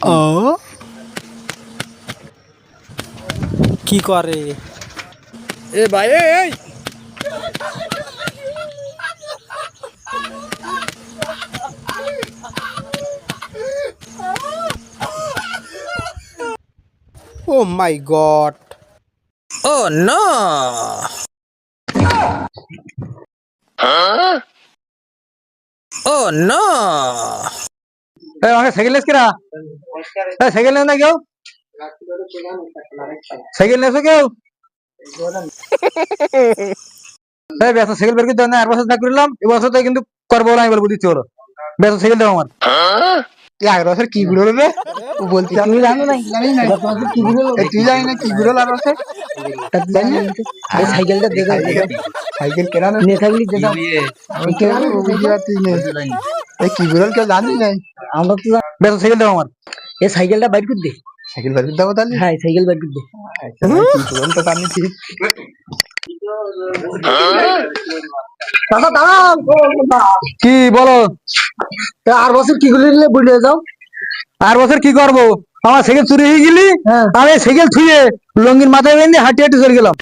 ও কি করে এ ভাই এই ও মাই গড ও নো ও নো সাইকেল লেসকিরা সাইকেল নেই না কেউ সাইকেল নেছো কেউ বেসা সাইকেল বের করে দাও না আর বছর না করলাম এবছর তো কিন্তু করবো না আমি বলবো দিচ্ছি হলো বেসা সাইকেল দাও আমার আগের বছর কি গুলো রে বলছি তুমি জানো না জানি না কি গুলো তুই জানি না কি গুলো লাগবে সাইকেলটা দে দাও সাইকেল কেনা নিয়ে থাকলি দে দাও আমি কেন বুঝি পাচ্ছি না এই কি গুলো কেউ জানি নাই আমরা তো বেসা সাইকেল দাও আমার এই সাইকেলটা বাইর করে দে সাইকেল বাইর করে দাও তাহলে হ্যাঁ সাইকেল বাইর করে দে কি বলতো আমি ঠিক কি বলো আর বছর কি করে নিলে বুঝে যাও আর বছর কি করবো আমার সাইকেল চুরি হয়ে গেলি আমি সাইকেল ছুঁয়ে লঙ্গির মাথায় বেঁধে হাঁটি হাঁটি চলে গেলাম